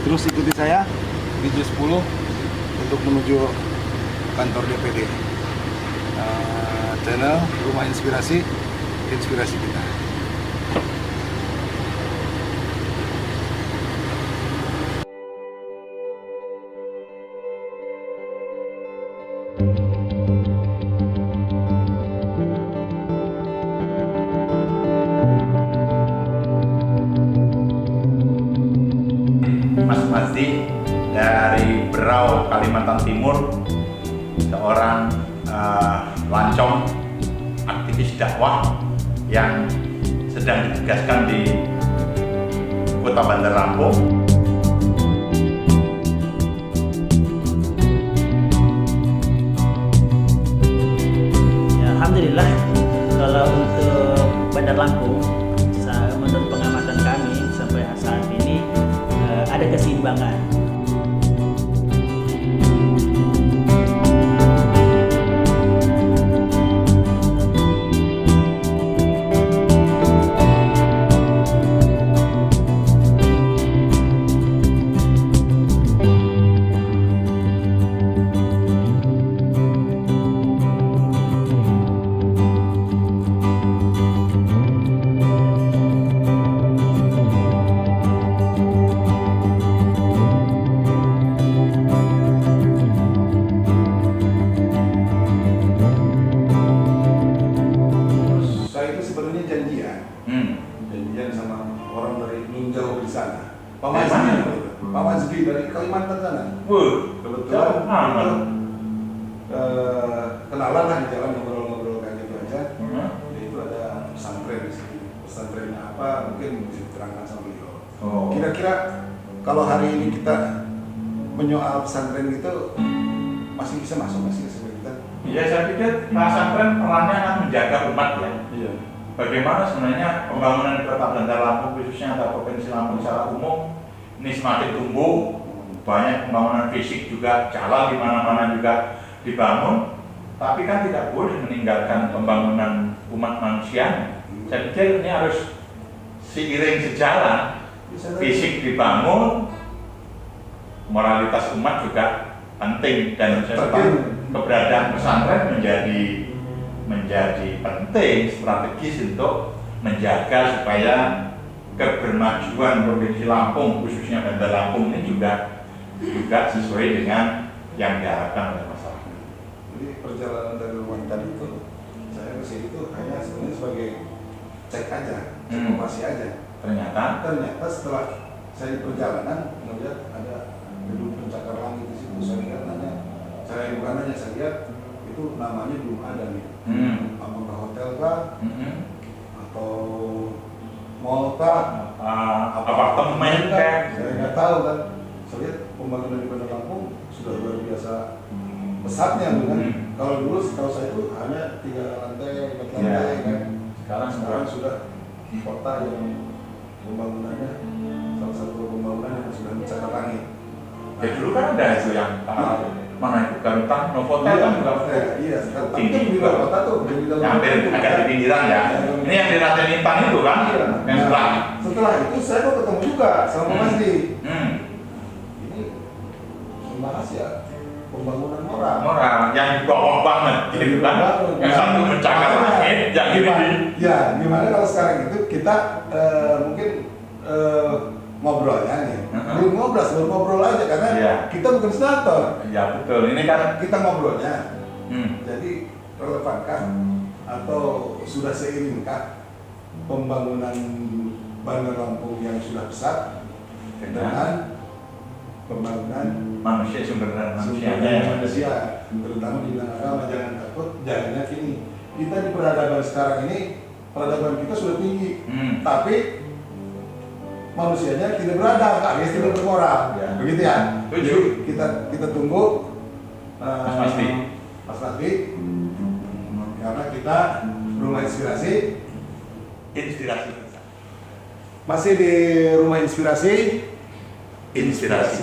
Terus ikuti saya di J10 untuk menuju kantor DPD. Channel Rumah Inspirasi, inspirasi kita. Mas Mazdi dari Berau, Kalimantan Timur, seorang lancong aktivis dakwah yang sedang ditugaskan di Kota Bandar Lampung. Ya, alhamdulillah kalau untuk Bandar Lampung, menurut pengamatan kami sampai saat ini ada keseimbangan. Janjian sama orang dari jauh di sana. Pak Mazdi dari Kalimantan sana. Kebetulan kenalan lah di jalan, ngobrol-ngobrol kayak gitu aja. Itu ada pesantren di sini. Pesantrennya apa? Mungkin bisa diterangkan sama beliau. Kira-kira kalau hari ini kita menyoal pesantren gitu masih bisa masuk masih kita? Iya, saya pikir pesantren perannya akan menjaga umat ya. Iya. Bagaimana sebenarnya pembangunan di Kota Bandar Lampung khususnya atau Provinsi Lampung secara umum ini semakin tumbuh, banyak pembangunan fisik juga, jalan di mana-mana juga dibangun, tapi kan tidak boleh meninggalkan pembangunan umat manusia. Saya pikir ini harus seiring sejalan, fisik dibangun, moralitas umat juga penting, dan keberadaan pesantren menjadi penting, strategis untuk menjaga supaya kebermajuan Provinsi Lampung khususnya Bandar Lampung ini juga sesuai dengan yang diharapkan oleh masyarakat. Jadi perjalanan dari rumah tadi itu saya ke sini itu hanya sebenarnya sebagai cek aja, informasi aja. Ternyata setelah saya di perjalanan melihat ada gedung pencakar langit di situ. Saya lihat saya lihat itu namanya belum ada nih. Apakah hotel kah? Atau mall kah? Apartemen kah? Saya nggak tahu kan. Saya lihat pembangunan di Bandar Lampung sudah luar biasa besarnya, kan? Kalau dulu setahu saya itu hanya 3 lantai, 4 lantai, kan? Sekarang sudah di kota yang pembangunannya salah satu pembangunan yang sudah mencakar langit. Ya dulu kan ada itu yang mana itu Garutan, Novotel kan juga. Iya, tapi di luar kota tuh, yang hampir agak di pinggiran ya. Ini yang di Raden Intan itu kan? Yang setelah itu saya kok ketemu juga sama Mazdi. Ini membahas ya pembangunan moral yang di bawah banget gitu kan. Yang satu mencakar langit, yang ini. Ya, gimana kalau sekarang itu kita mungkin ngobrolnya nih, belum ngobrol aja karena kita bukan senator. Ya betul, ini kan kita ngobrolnya. Jadi relevankah atau sudah seiringkah pembangunan Bandar Lampung yang sudah besar dengan pembangunan sumber daya manusia, terutama di bidang agama. Jangan takut, jangan yakini. Kita di peradaban sekarang ini, peradaban kita sudah tinggi, tapi manusianya tidak beradab, alias tidak bermoral, begitu ya. Jadi kita tunggu Mas Mazdi, karena kita Rumah Inspirasi masih di Rumah Inspirasi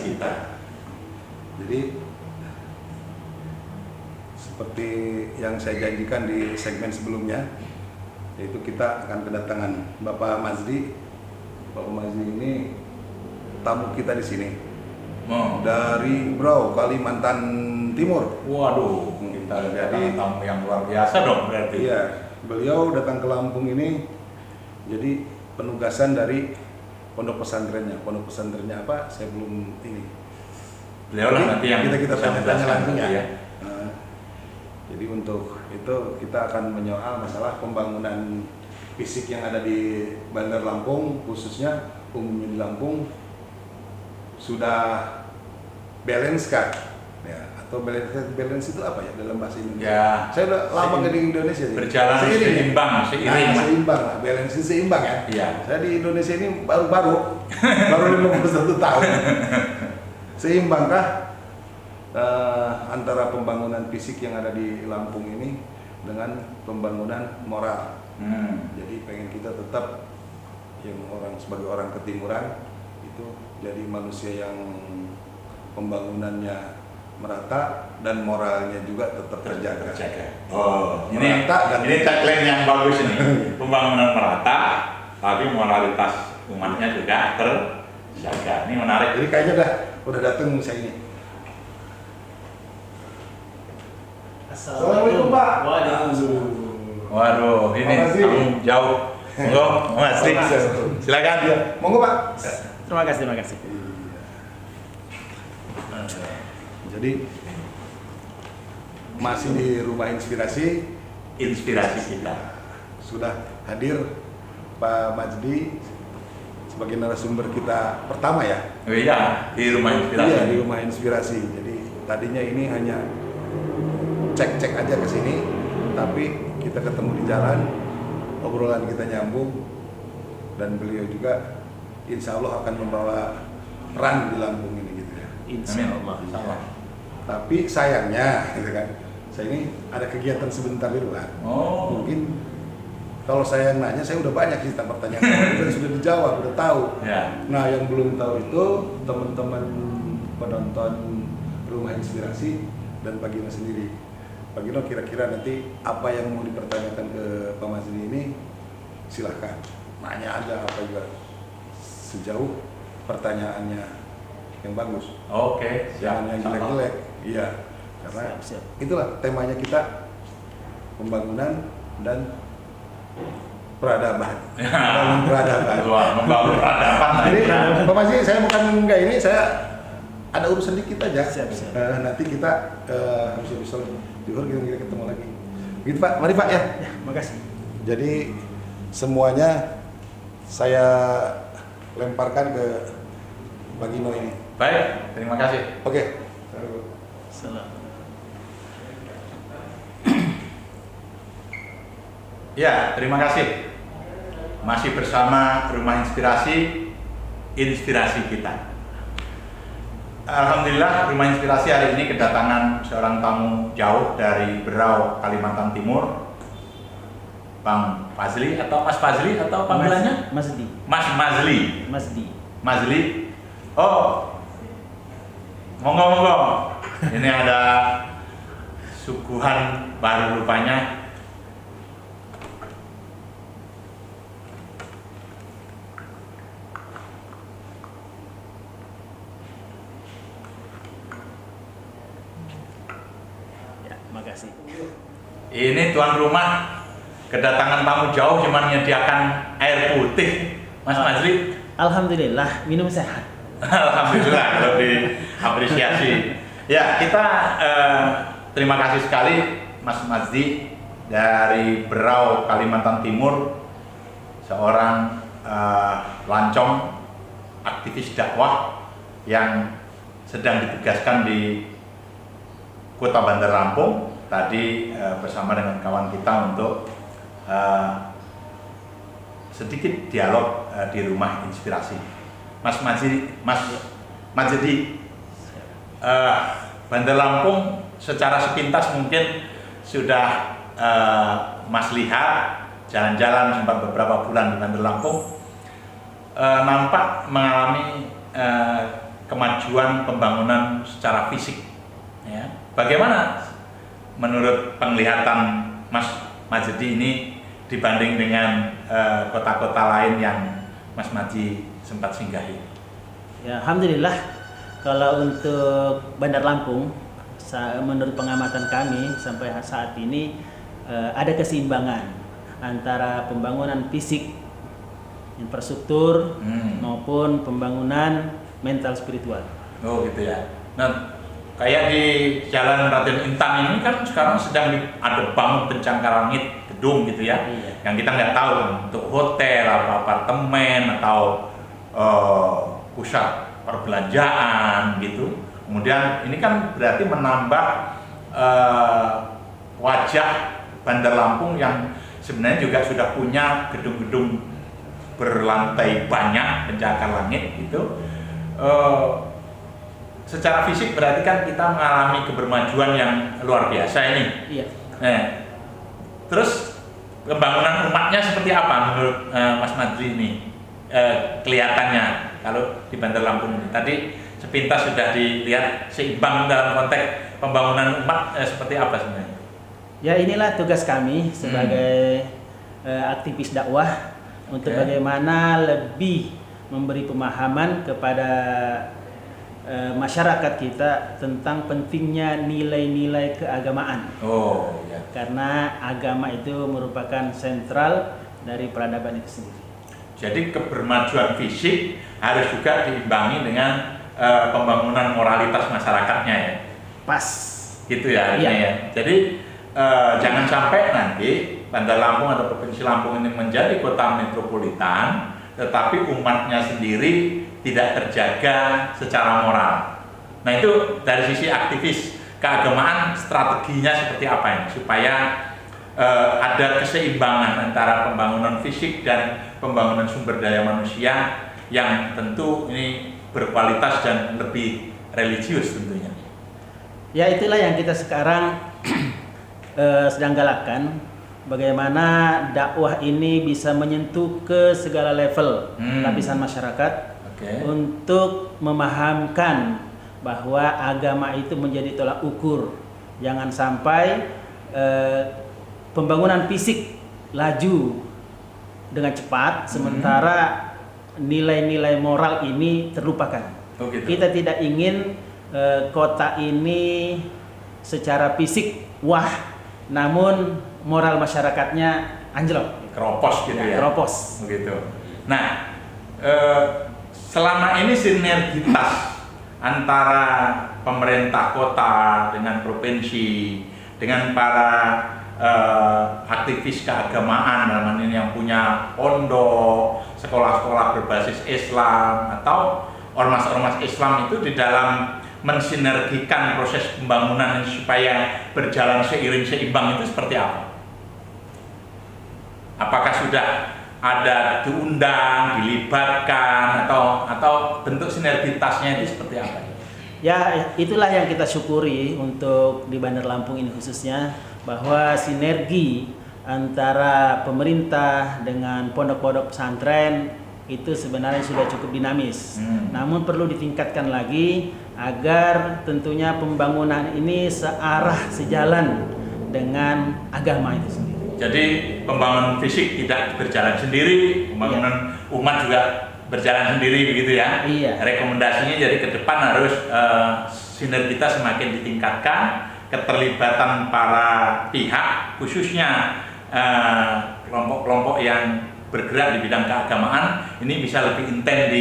kita. Jadi seperti yang saya janjikan di segmen sebelumnya, yaitu kita akan kedatangan Bapak Mazdi. Bapak Mazdi ini tamu kita di sini. dari Brau, Kalimantan Timur. Waduh, kita jadi tamu yang luar biasa dong berarti. Iya, beliau datang ke Lampung ini jadi penugasan dari pondok pesantrennya. Pondok pesantrennya apa? Saya belum ini. Beliau lah nanti yang kita tanya langsung ya. Ya. Jadi untuk itu kita akan menyoal masalah pembangunan fisik yang ada di Bandar Lampung, khususnya umumnya di Lampung sudah balance kan? Ya, atau balance itu apa ya dalam bahasa Indonesia? Ya, saya udah lama di Indonesia. Berjalan seimbang. Seimbang lah, balance seimbang ya. Iya. Saya di Indonesia ini baru 51 tahun. Seimbangkah antara pembangunan fisik yang ada di Lampung ini dengan pembangunan moral? Jadi pengen kita tetap yang sebagai orang ketimuran itu jadi manusia yang pembangunannya merata dan moralnya juga tetap terjaga. Oh, merata ini tagline yang bagus ini. Pembangunan merata, tapi moralitas umatnya juga terjaga. Ini menarik. Jadi kayaknya udah datang saya ini. Assalamualaikum Pak. Waalaikumsalam. Waduh, ini kamu jauh. Monggo, Mas Rik. Silakan. Ya, monggo Pak. Terima kasih. Jadi masih di Rumah Inspirasi kita. Sudah hadir Pak Majdi sebagai narasumber kita pertama ya. Oh iya, di Rumah Inspirasi. Iya, di Rumah Inspirasi. Jadi tadinya ini hanya cek aja ke sini, tapi kita ketemu di jalan, obrolan kita nyambung, dan beliau juga insya Allah akan membawa peran di Lampung ini gitu ya. Insya Allah. Tapi sayangnya, gitu kan, saya ini ada kegiatan sebentar di luar. Oh. Mungkin kalau saya yang nanya, saya udah banyak sih pertanyaan, sudah dijawab, udah tahu. Ya. Nah, yang belum tahu itu teman-teman penonton Rumah Inspirasi dan Pak Gino sendiri. Pak Gino kira-kira nanti apa yang mau dipertanyakan ke Pak Majdi ini silahkan nanya aja apa juga sejauh pertanyaannya yang bagus. Oke, Jangan yang jelek-jelek. Iya, karena Siap. itulah temanya kita, pembangunan dan peradaban. Membangun peradaban. Jadi Pak Majdi, saya bukan enggak ini, saya ada urusan dikit aja. Siap. Nanti kita habis Zuhur kita ketemu lagi. Gitu Pak, mari Pak ya. Ya, makasih. Jadi semuanya saya lemparkan ke Pak Gino ini. Baik, terima kasih. Oke. Salam. Ya, terima kasih. Masih bersama Rumah Inspirasi kita. Alhamdulillah, Rumah Inspirasi hari ini kedatangan seorang tamu jauh dari Berau, Kalimantan Timur, Bang Fazli atau Mas Fazli atau panggilannya? Mazdi. Mas Mazli. Mazli. Oh, monggo. Ini ada suguhan baru rupanya. Makasih. Ini tuan rumah kedatangan tamu jauh cuma menyediakan air putih, Mas Mazli. Alhamdulillah, minum sehat. Alhamdulillah kalau diapresiasi. Ya, kita terima kasih sekali Mas Mazdi dari Berau, Kalimantan Timur, seorang lancong aktivis dakwah yang sedang ditugaskan di Kota Bandar Lampung tadi bersama dengan kawan kita untuk sedikit dialog di Rumah Inspirasi. Mas Majdi, Bandar Lampung secara sepintas mungkin sudah Mas lihat jalan-jalan sempat beberapa bulan di Bandar Lampung, nampak mengalami kemajuan pembangunan secara fisik. Ya. Bagaimana menurut penglihatan Mas Majdi ini dibanding dengan kota-kota lain yang Mas Majdi sempat singgahi? Ya, alhamdulillah Kalau untuk Bandar Lampung, menurut pengamatan kami sampai saat ini ada keseimbangan antara pembangunan fisik, infrastruktur maupun pembangunan mental spiritual. Oh gitu ya. Nah, kayak di Jalan Raden Intan ini kan sekarang sedang ada bangun pencakar langit gedung gitu ya. Iya. Yang kita nggak tahu untuk hotel atau apartemen atau pusat perbelanjaan gitu. Kemudian ini kan berarti menambah wajah Bandar Lampung yang sebenarnya juga sudah punya gedung-gedung berlantai banyak pencakar langit gitu. Secara fisik berarti kan kita mengalami kebermajuan yang luar biasa ini. Iya. Terus pembangunan umatnya seperti apa menurut Mas Madri ini kelihatannya kalau di Bandar Lampung ini? Tadi sepintas sudah dilihat seimbang dalam konteks pembangunan umat seperti apa sebenarnya? Ya, inilah tugas kami sebagai aktivis dakwah untuk bagaimana lebih memberi pemahaman kepada masyarakat kita tentang pentingnya nilai-nilai keagamaan. Oh, ya. Karena agama itu merupakan sentral dari peradaban itu sendiri. Jadi kebermajuan fisik harus juga diimbangi dengan pembangunan moralitas masyarakatnya ya. Pas. Gitu ya artinya ya. Jadi jangan sampai nanti Bandar Lampung atau Provinsi Lampung ini menjadi kota metropolitan, tetapi umatnya sendiri tidak terjaga secara moral. Nah itu dari sisi aktivis keagamaan strateginya seperti apa ini supaya ada keseimbangan antara pembangunan fisik dan pembangunan sumber daya manusia yang tentu ini berkualitas dan lebih religius tentunya. Ya, itulah yang kita sekarang sedang galakkan, bagaimana dakwah ini bisa menyentuh ke segala level lapisan masyarakat untuk memahamkan bahwa agama itu menjadi tolak ukur. Jangan sampai pembangunan fisik laju dengan cepat sementara nilai-nilai moral ini terlupakan. Oh, gitu. Kita tidak ingin kota ini secara fisik wah, namun moral masyarakatnya anjlok, keropos gitu ya. Keropos. Begitu. Nah, selama ini sinergitas antara pemerintah kota dengan provinsi dengan para aktivis keagamaan dalam ini yang punya pondok, sekolah-sekolah berbasis Islam atau ormas-ormas Islam itu di dalam mensinergikan proses pembangunan supaya berjalan seiring-seimbang itu seperti apa? Apakah sudah ada diundang, dilibatkan atau bentuk sinergitasnya itu seperti apa? Ya, itulah yang kita syukuri untuk di Bandar Lampung ini khususnya, bahwa sinergi antara pemerintah dengan pondok-pondok pesantren itu sebenarnya sudah cukup dinamis. Namun perlu ditingkatkan lagi agar tentunya pembangunan ini searah sejalan dengan agama itu sendiri. Jadi pembangunan fisik tidak berjalan sendiri, pembangunan umat juga berjalan sendiri begitu ya. Iya. Rekomendasinya jadi ke depan harus sinergitas semakin ditingkatkan, keterlibatan para pihak khususnya kelompok-kelompok yang bergerak di bidang keagamaan ini bisa lebih intens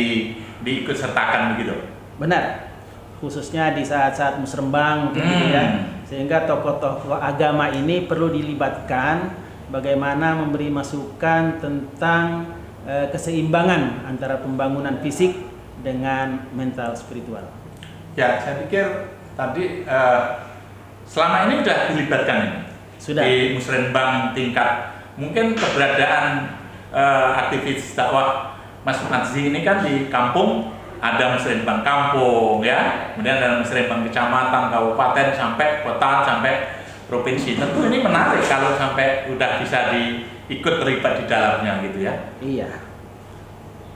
diikut sertakan begitu. Benar. Khususnya di saat-saat musrembang gitu ya. Sehingga tokoh-tokoh agama ini perlu dilibatkan bagaimana memberi masukan tentang keseimbangan antara pembangunan fisik dengan mental spiritual. Ya, saya pikir tadi selama ini sudah dilibatkan ini. Sudah. Di musrembang tingkat mungkin keberadaan aktivis dakwah Mas Madzi ini kan di kampung ada musrembang kampung ya, kemudian ada musrembang kecamatan, kabupaten sampai kota sampai provinsi. Tentu ini menarik kalau sampai udah bisa ikut terlibat di dalamnya gitu ya. Iya.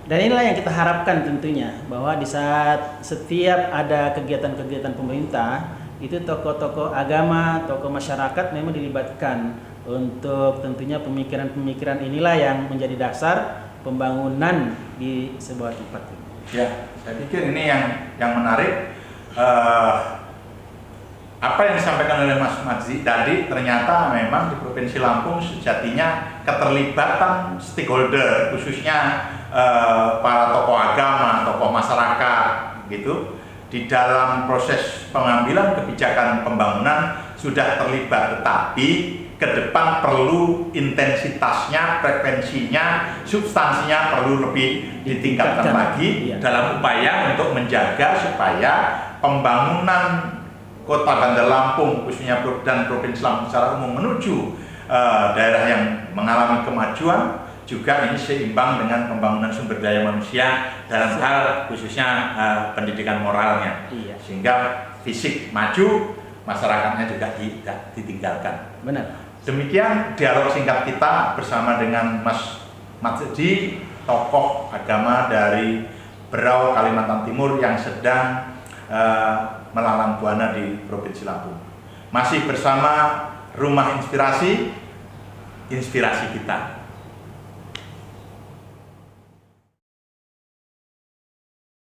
Dan inilah yang kita harapkan tentunya, bahwa di saat setiap ada kegiatan-kegiatan pemerintah itu tokoh-tokoh agama, tokoh masyarakat memang dilibatkan untuk tentunya pemikiran-pemikiran inilah yang menjadi dasar pembangunan di sebuah tempat. Ya, saya pikir ini yang menarik. Apa yang disampaikan oleh Mas Madzi tadi, ternyata memang di Provinsi Lampung sejatinya keterlibatan stakeholder, khususnya para tokoh agama, tokoh masyarakat gitu, di dalam proses pengambilan kebijakan pembangunan sudah terlibat, tetapi ke depan perlu intensitasnya, frekuensinya, substansinya perlu lebih ditingkatkan lagi dalam upaya untuk menjaga supaya pembangunan Kota Bandar Lampung khususnya dan Provinsi Lampung secara umum menuju daerah yang mengalami kemajuan juga ini seimbang dengan pembangunan sumber daya manusia dalam hal khususnya pendidikan moralnya, sehingga fisik maju, masyarakatnya juga tidak ditinggalkan. Benar. Demikian dialog singkat kita bersama dengan Mas Madzi, tokoh agama dari Berau, Kalimantan Timur yang sedang melalang buana di Provinsi Lampung. Masih bersama Rumah Inspirasi, inspirasi kita.